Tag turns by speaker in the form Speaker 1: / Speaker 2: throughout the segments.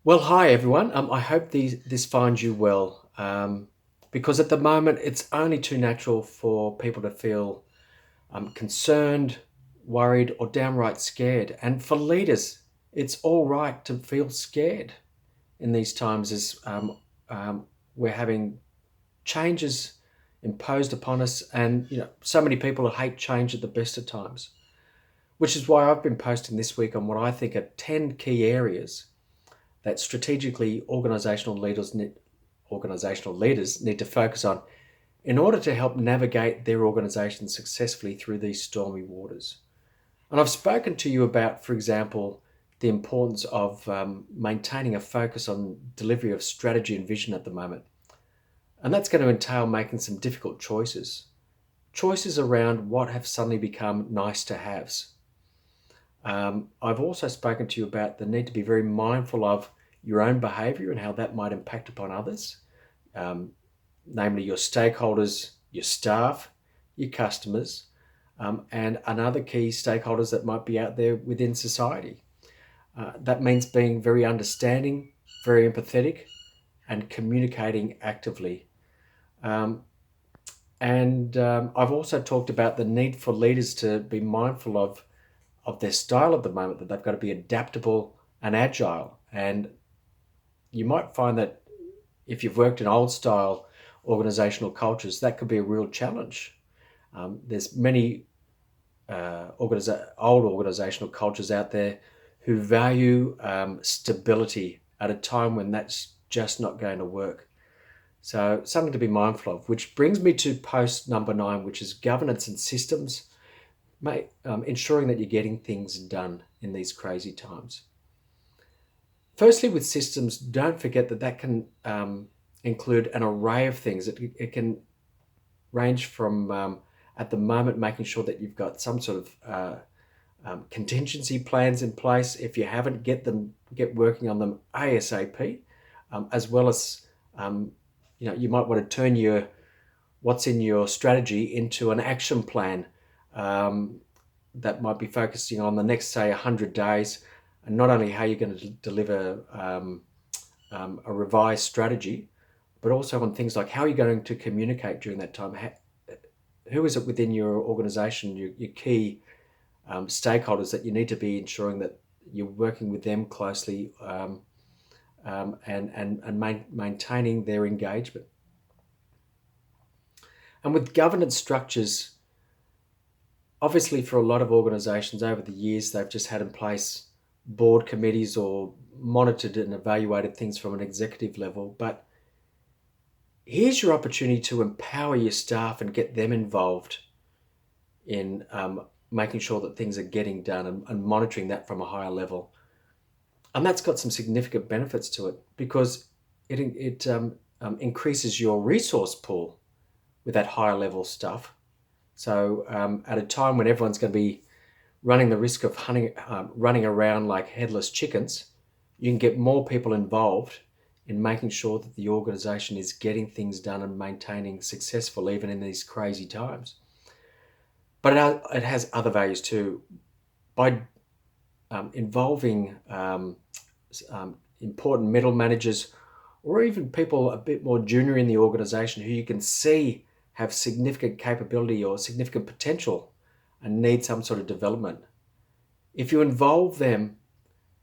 Speaker 1: Well, hi everyone. I hope this finds you well, because at the moment it's only too natural for people to feel concerned, worried, or downright scared. And for leaders, it's all right to feel scared in these times as we're having changes imposed upon us, and so many people hate change at the best of times. Which is why I've been posting this week on what I think are 10 key areas that strategically organizational leaders need to focus on in order to help navigate their organizations successfully through these stormy waters. And I've spoken to you about, for example, the importance of maintaining a focus on delivery of strategy and vision at the moment. And that's going to entail making some difficult choices. Choices around what have suddenly become nice to haves. I've also spoken to you about the need to be very mindful of your own behaviour and how that might impact upon others, um, namely your stakeholders, your staff, your customers, and other key stakeholders that might be out there within society. That means being very understanding, very empathetic, and communicating actively. Um, and I've also talked about the need for leaders to be mindful of their style at the moment, that they've got to be adaptable and agile. And you might find that if you've worked in old style organizational cultures, that could be a real challenge. There's many old organizational cultures out there who value stability at a time when that's just not going to work. So something to be mindful of, which brings me to post number 9, which is governance and systems, ensuring that you're getting things done in these crazy times. Firstly, with systems, don't forget that that can include an array of things. It can range from, at the moment, making sure that you've got some sort of contingency plans in place. If you haven't, get working on them ASAP, as well as you might want to turn your what's in your strategy into an action plan um, that might be focusing on the next, say, 100 days, and not only how you're going to deliver a revised strategy, but also on things like how are you going to communicate during that time. Who is it within your organization, your key stakeholders, that you need to be ensuring that you're working with them closely, and maintaining their engagement. And with governance structures, obviously, for a lot of organisations over the years, they've just had in place board committees or monitored and evaluated things from an executive level. But here's your opportunity to empower your staff and get them involved in making sure that things are getting done, and monitoring that from a higher level. And that's got some significant benefits to it, because it increases your resource pool with that higher level stuff. So at a time when everyone's going to be running the risk of running around like headless chickens, you can get more people involved in making sure that the organisation is getting things done and maintaining successful even in these crazy times. But it has other values too. By involving important middle managers, or even people a bit more junior in the organisation who you can see have significant capability or significant potential and need some sort of development. If you involve them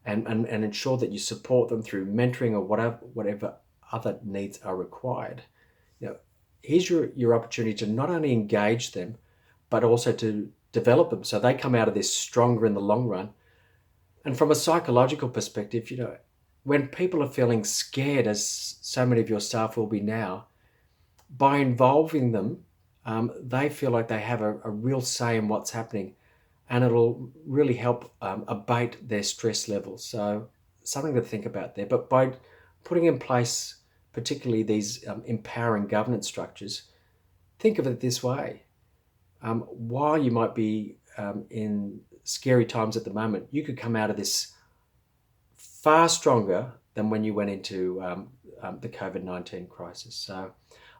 Speaker 1: and ensure that you support them through mentoring or whatever other needs are required, here's your opportunity to not only engage them, but also to develop them so they come out of this stronger in the long run. And from a psychological perspective, when people are feeling scared, as so many of your staff will be now, by involving them, they feel like they have a real say in what's happening, and it'll really help abate their stress levels. So something to think about there. But by putting in place, particularly these empowering governance structures, think of it this way. While you might be in scary times at the moment, you could come out of this far stronger than when you went into the COVID-19 crisis. So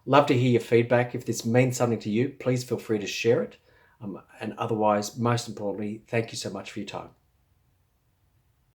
Speaker 1: love to hear your feedback. If this means something to you, please feel free to share it. And otherwise, most importantly, thank you so much for your time.